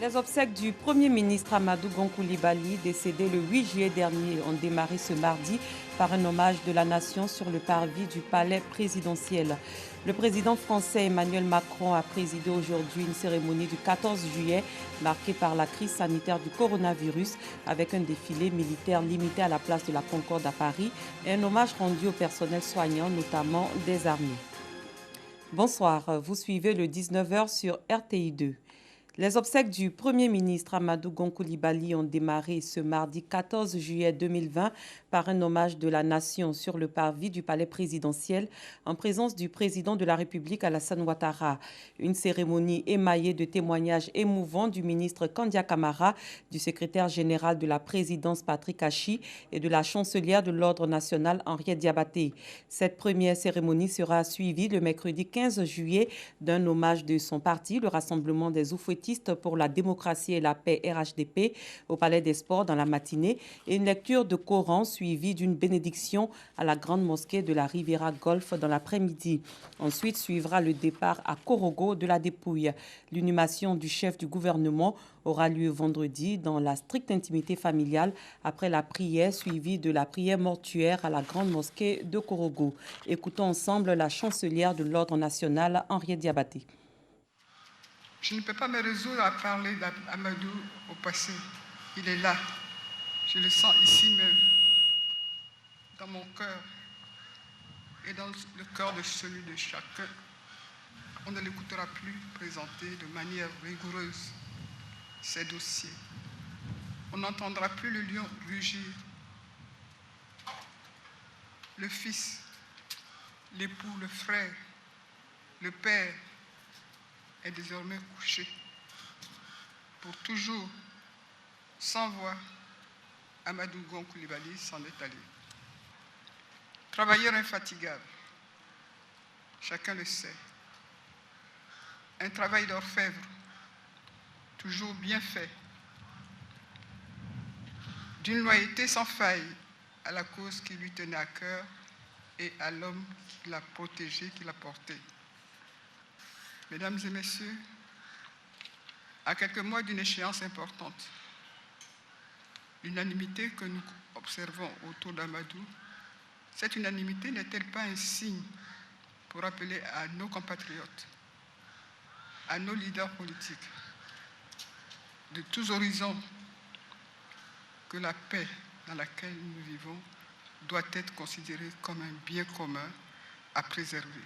Les obsèques du Premier ministre Amadou Gon Coulibaly, décédé le 8 juillet dernier, ont démarré ce mardi par un hommage de la nation sur le parvis du palais présidentiel. Le président français Emmanuel Macron a présidé aujourd'hui une cérémonie du 14 juillet marquée par la crise sanitaire du coronavirus avec un défilé militaire limité à la place de la Concorde à Paris et un hommage rendu au personnel soignant, notamment des armées. Bonsoir, vous suivez le 19h sur RTI2. Les obsèques du Premier ministre Amadou Gon Coulibaly ont démarré ce mardi 14 juillet 2020 par un hommage de la nation sur le parvis du palais présidentiel en présence du président de la République Alassane Ouattara. Une cérémonie émaillée de témoignages émouvants du ministre Kandia Camara, du secrétaire général de la présidence Patrick Achi et de la chancelière de l'Ordre national Henriette Diabaté. Cette première cérémonie sera suivie le mercredi 15 juillet d'un hommage de son parti, le Rassemblement des Oufouettistes pour la démocratie et la paix RHDP au Palais des Sports dans la matinée et une lecture de Coran suivie d'une bénédiction à la grande mosquée de la Riviera Golf dans l'après-midi. Ensuite suivra le départ à Korogo de la dépouille. L'inhumation du chef du gouvernement aura lieu vendredi dans la stricte intimité familiale après la prière suivie de la prière mortuaire à la grande mosquée de Korogo. Écoutons ensemble la chancelière de l'Ordre national Henriette Diabaté. Je ne peux pas me résoudre à parler d'Amadou au passé. Il est là. Je le sens ici même, dans mon cœur et dans le cœur de celui de chacun. On ne l'écoutera plus présenter de manière rigoureuse ses dossiers. On n'entendra plus le lion rugir. Le fils, l'époux, le frère, le père est désormais couché. Pour toujours, sans voix, Amadou Gon Coulibaly s'en est allé. Travailleur infatigable, chacun le sait. Un travail d'orfèvre, toujours bien fait. D'une loyauté sans faille à la cause qui lui tenait à cœur et à l'homme qui l'a protégé, qui l'a porté. Mesdames et messieurs, à quelques mois d'une échéance importante, l'unanimité que nous observons autour d'Amadou, cette unanimité n'est-elle pas un signe pour rappeler à nos compatriotes, à nos leaders politiques, de tous horizons, que la paix dans laquelle nous vivons doit être considérée comme un bien commun à préserver.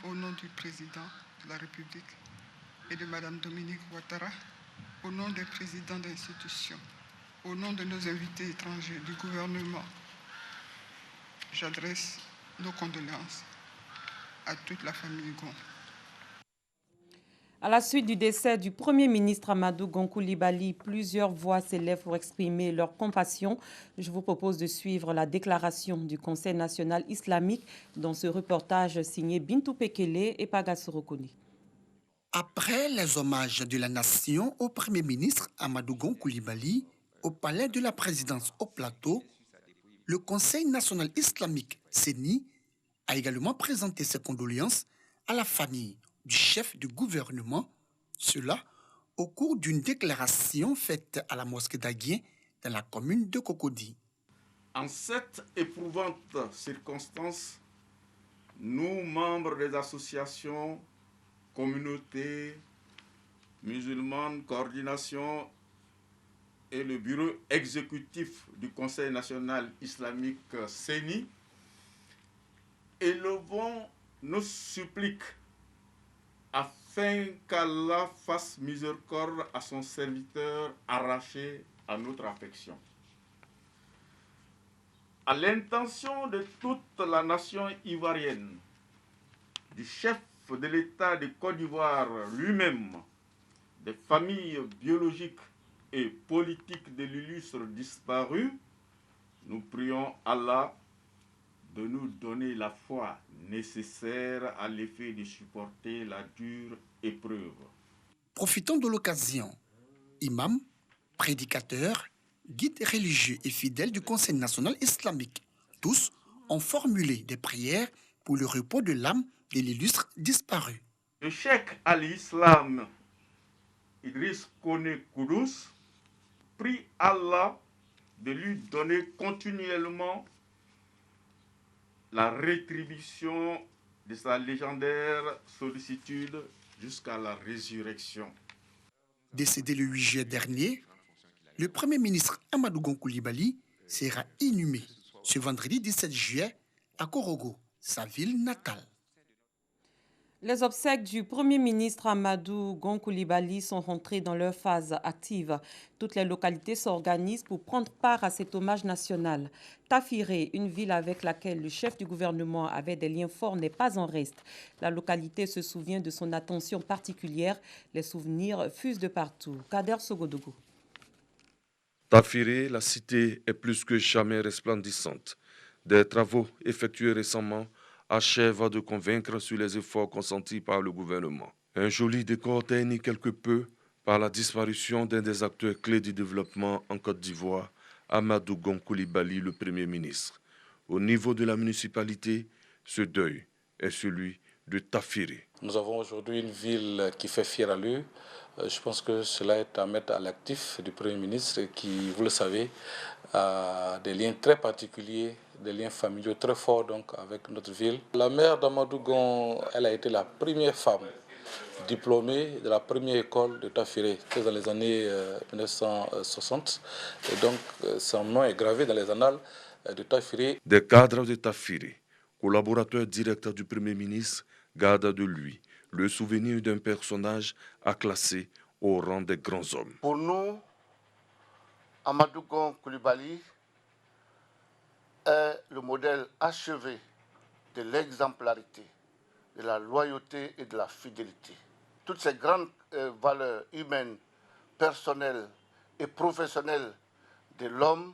Au nom du président de la République et de Mme Dominique Ouattara, au nom des présidents d'institutions, au nom de nos invités étrangers, du gouvernement, j'adresse nos condoléances à toute la famille Gon. À la suite du décès du Premier ministre Amadou Gon Coulibaly, plusieurs voix s'élèvent pour exprimer leur compassion. Je vous propose de suivre la déclaration du Conseil national islamique dans ce reportage signé Bintou Pekele et Pagassoro Kone. Après les hommages de la nation au Premier ministre Amadou Gon Coulibaly au palais de la présidence au Plateau, le Conseil national islamique CENI a également présenté ses condoléances à la famille du chef du gouvernement, cela au cours d'une déclaration faite à la mosquée d'Aguien dans la commune de Cocody. En cette éprouvante circonstance, nous, membres des associations, communautés musulmanes, coordination et le bureau exécutif du Conseil national islamique CENI, élevons nos suppliques afin qu'Allah fasse miséricorde à son serviteur arraché à notre affection. À l'intention de toute la nation ivoirienne, du chef de l'État de Côte d'Ivoire lui-même, des familles biologiques et politiques de l'illustre disparu, nous prions Allah de nous donner la foi nécessaire à l'effet de supporter la dure épreuve. Profitons de l'occasion, imams, prédicateurs, guides religieux et fidèles du Conseil national islamique, tous ont formulé des prières pour le repos de l'âme de l'illustre disparu. Le cheikh al-Islam Idriss Kone Koudous, prie Allah de lui donner continuellement la rétribution de sa légendaire sollicitude jusqu'à la résurrection. Décédé le 8 juillet dernier, le Premier ministre Amadou Gon Coulibaly sera inhumé ce vendredi 17 juillet à Korogo, sa ville natale. Les obsèques du Premier ministre Amadou Gon Coulibaly sont rentrées dans leur phase active. Toutes les localités s'organisent pour prendre part à cet hommage national. Tafiré, une ville avec laquelle le chef du gouvernement avait des liens forts, n'est pas en reste. La localité se souvient de son attention particulière. Les souvenirs fusent de partout. Kader Sogodougou. Tafiré, la cité est plus que jamais resplendissante. Des travaux effectués récemment achèvent de convaincre sur les efforts consentis par le gouvernement. Un joli décor terni quelque peu par la disparition d'un des acteurs clés du développement en Côte d'Ivoire, Amadou Gon Coulibaly, le Premier ministre. Au niveau de la municipalité, ce deuil est celui de Tafiré. Nous avons aujourd'hui une ville qui fait fier à lui. Je pense que cela est à mettre à l'actif du Premier ministre qui, vous le savez, a des liens très particuliers, des liens familiaux très forts donc, avec notre ville. La mère d'Amadou Gon, elle a été la première femme diplômée de la première école de Tafiré, c'était dans les années 1960. Et donc, son nom est gravé dans les annales de Tafiré. Des cadres de Tafiré, collaborateurs directs du Premier ministre, gardent de lui le souvenir d'un personnage à classer au rang des grands hommes. Pour nous, Amadou Gon Coulibaly est le modèle achevé de l'exemplarité, de la loyauté et de la fidélité. Toutes ces grandes valeurs humaines, personnelles et professionnelles de l'homme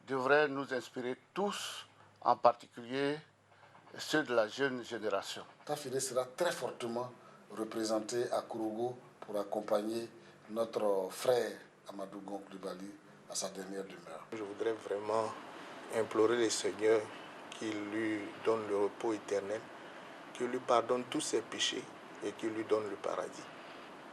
devraient nous inspirer tous, en particulier ceux de la jeune génération. Tafiré sera très fortement représenté à Korogo pour accompagner notre frère Amadou Gon Coulibaly à sa dernière demeure. Je voudrais vraiment implorer le Seigneur qu'il lui donne le repos éternel, qu'il lui pardonne tous ses péchés et qu'il lui donne le paradis.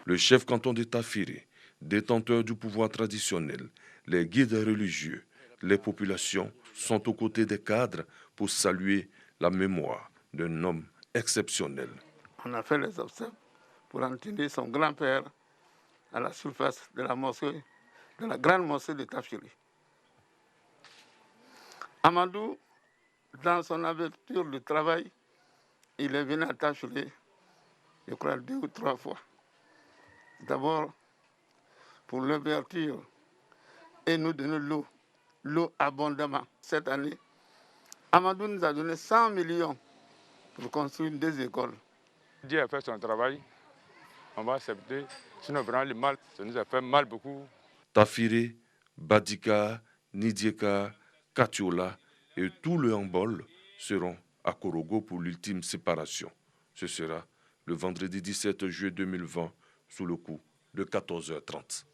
Le chef canton de Tafiré, détenteur du pouvoir traditionnel, les guides religieux, les populations sont aux côtés des cadres pour saluer la mémoire d'un homme exceptionnel. On a fait les obsèques pour enterrer son grand-père à la surface de la mosquée, de la grande mosquée de Tafiré. Amadou, dans son aventure de travail, il est venu à Tafiré, je crois 2 ou 3 fois. D'abord, pour l'ouverture et nous donner l'eau abondamment. Cette année, Amadou nous a donné 100 millions pour construire 2 écoles. Dieu a fait son travail, on va accepter. Sinon, vraiment, le mal, ça nous a fait mal beaucoup. Tafiré, Badika, Nidieka, Katiola et tout le Hambol seront à Korogo pour l'ultime séparation. Ce sera le vendredi 17 juillet 2020 sous le coup de 14h30.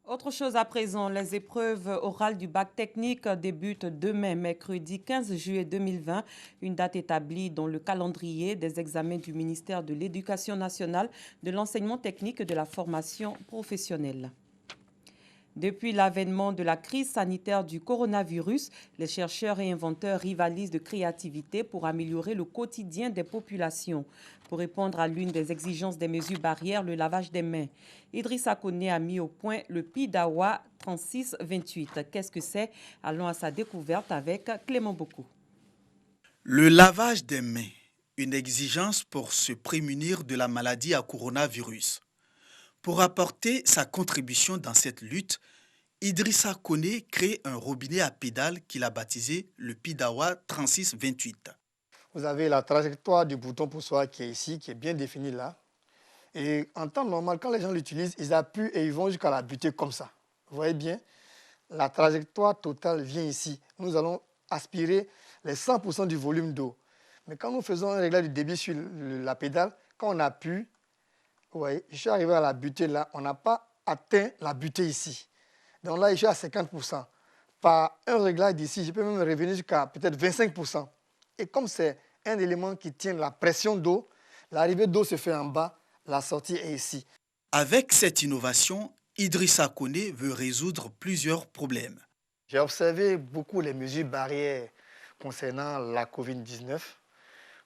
Autre chose à présent, les épreuves orales du bac technique débutent demain, mercredi 15 juillet 2020, une date établie dans le calendrier des examens du ministère de l'Éducation nationale, de l'enseignement technique et de la formation professionnelle. Depuis l'avènement de la crise sanitaire du coronavirus, les chercheurs et inventeurs rivalisent de créativité pour améliorer le quotidien des populations. Pour répondre à l'une des exigences des mesures barrières, le lavage des mains, Idrissa Kone a mis au point le PIDAWA 3628. Qu'est-ce que c'est? Allons à sa découverte avec Clément Beaucoup. Le lavage des mains, une exigence pour se prémunir de la maladie à coronavirus. Pour apporter sa contribution dans cette lutte, Idrissa Kone crée un robinet à pédales qu'il a baptisé le PIDAWA 3628. Vous avez la trajectoire du bouton poussoir qui est ici, qui est bien définie là. Et en temps normal, quand les gens l'utilisent, ils appuient et ils vont jusqu'à la butée comme ça. Vous voyez bien, la trajectoire totale vient ici. Nous allons aspirer les 100% du volume d'eau. Mais quand nous faisons un réglage du débit sur la pédale, quand on appuie, vous voyez, je suis arrivé à la butée là, on n'a pas atteint la butée ici. Donc là, je suis à 50%. Par un réglage d'ici, je peux même revenir jusqu'à peut-être 25%. Et comme c'est un élément qui tient la pression d'eau, l'arrivée d'eau se fait en bas, la sortie est ici. Avec cette innovation, Idrissa Koné veut résoudre plusieurs problèmes. J'ai observé beaucoup les mesures barrières concernant la Covid-19.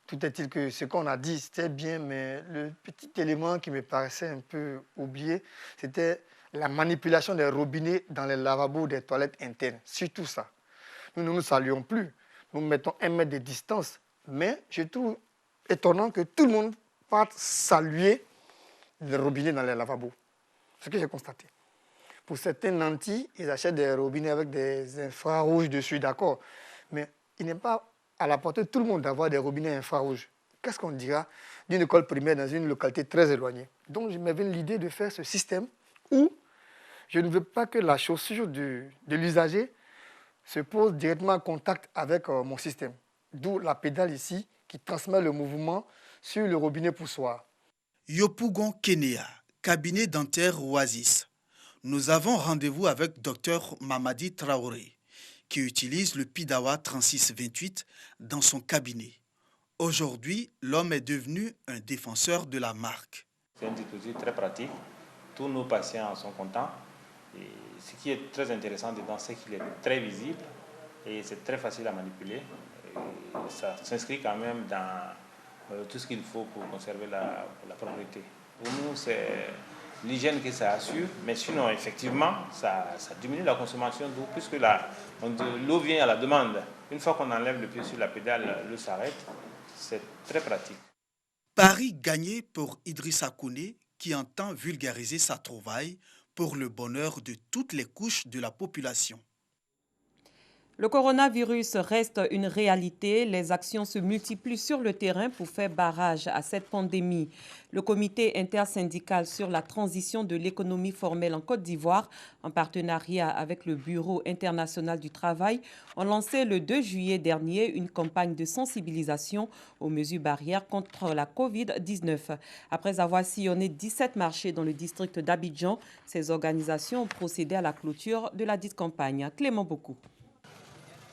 Tout est-il que ce qu'on a dit, c'était bien, mais le petit élément qui me paraissait un peu oublié, c'était la manipulation des robinets dans les lavabos des toilettes internes. Surtout ça. Nous ne nous saluons plus. Nous mettons 1 mètre de distance. Mais je trouve étonnant que tout le monde parte saluer les robinets dans les lavabos. C'est ce que j'ai constaté. Pour certains nantis, ils achètent des robinets avec des infrarouges dessus, d'accord. Mais il n'est pas à la portée de tout le monde d'avoir des robinets infrarouges. Qu'est-ce qu'on dira d'une école primaire dans une localité très éloignée? Donc, je m'avais l'idée de faire ce système où je ne veux pas que la chaussure de l'usager se pose directement en contact avec mon système. D'où la pédale ici qui transmet le mouvement sur le robinet poussoir. Yopougon Kenya, cabinet dentaire Oasis. Nous avons rendez-vous avec Dr Mamadi Traoré, qui utilise le Pidawa 3628 dans son cabinet. Aujourd'hui, l'homme est devenu un défenseur de la marque. C'est un dispositif très pratique. Tous nos patients sont contents. Et ce qui est très intéressant dedans, c'est qu'il est très visible et c'est très facile à manipuler. Et ça s'inscrit quand même dans tout ce qu'il faut pour conserver la propriété. Pour nous, c'est l'hygiène que ça assure, mais sinon, effectivement, ça diminue la consommation d'eau puisque l'eau vient à la demande. Une fois qu'on enlève le pied sur la pédale, l'eau s'arrête. C'est très pratique. Pari gagné pour Idrissa Koné qui entend vulgariser sa trouvaille pour le bonheur de toutes les couches de la population. Le coronavirus reste une réalité. Les actions se multiplient sur le terrain pour faire barrage à cette pandémie. Le comité intersyndical sur la transition de l'économie formelle en Côte d'Ivoire, en partenariat avec le Bureau international du travail, ont lancé le 2 juillet dernier une campagne de sensibilisation aux mesures barrières contre la Covid-19. Après avoir sillonné 17 marchés dans le district d'Abidjan, ces organisations ont procédé à la clôture de la dite campagne. Clément Beaucoup.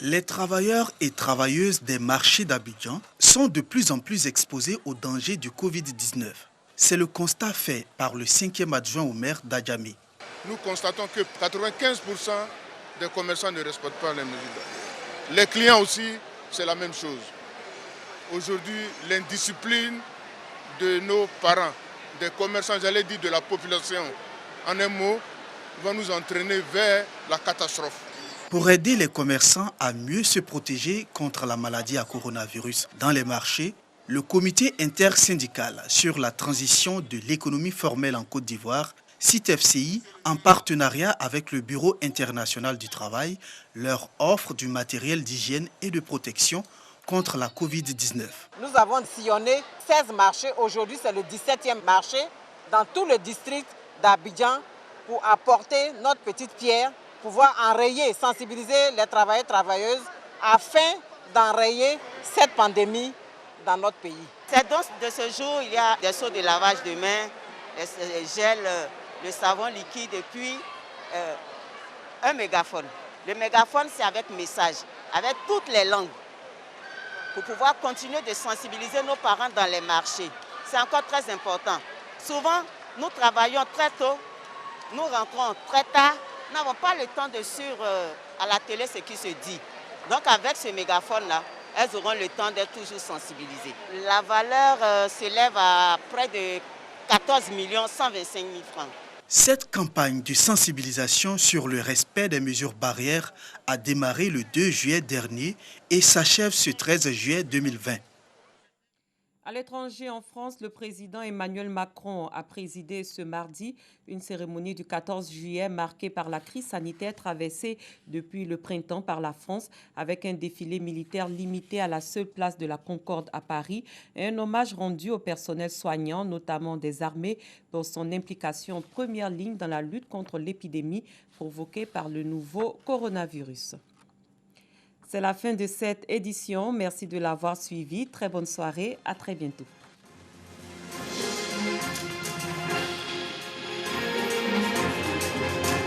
Les travailleurs et travailleuses des marchés d'Abidjan sont de plus en plus exposés aux dangers du Covid-19. C'est le constat fait par le 5e adjoint au maire d'Adjamé. Nous constatons que 95% des commerçants ne respectent pas les mesures. Les clients aussi, c'est la même chose. Aujourd'hui, l'indiscipline de nos parents, des commerçants, j'allais dire de la population, en un mot, va nous entraîner vers la catastrophe. Pour aider les commerçants à mieux se protéger contre la maladie à coronavirus dans les marchés, le comité intersyndical sur la transition de l'économie formelle en Côte d'Ivoire, CITFCI, en partenariat avec le Bureau international du travail, leur offre du matériel d'hygiène et de protection contre la Covid-19. Nous avons sillonné 16 marchés. Aujourd'hui, c'est le 17e marché dans tout le district d'Abidjan pour apporter notre petite pierre, pouvoir enrayer, sensibiliser les travailleurs et travailleuses afin d'enrayer cette pandémie dans notre pays. C'est donc de ce jour, il y a des seaux de lavage de mains, les gels, le savon liquide et puis un mégaphone. Le mégaphone, c'est avec message, avec toutes les langues, pour pouvoir continuer de sensibiliser nos parents dans les marchés. C'est encore très important. Souvent, nous travaillons très tôt, nous rentrons très tard, nous n'avons pas le temps de suivre à la télé ce qui se dit. Donc avec ce mégaphone-là, elles auront le temps d'être toujours sensibilisées. La valeur s'élève à près de 14 125 000 francs. Cette campagne de sensibilisation sur le respect des mesures barrières a démarré le 2 juillet dernier et s'achève ce 13 juillet 2020. À l'étranger, en France, le président Emmanuel Macron a présidé ce mardi une cérémonie du 14 juillet marquée par la crise sanitaire traversée depuis le printemps par la France, avec un défilé militaire limité à la seule place de la Concorde à Paris et un hommage rendu au personnel soignant, notamment des armées, pour son implication en première ligne dans la lutte contre l'épidémie provoquée par le nouveau coronavirus. C'est la fin de cette édition. Merci de l'avoir suivi. Très bonne soirée. À très bientôt.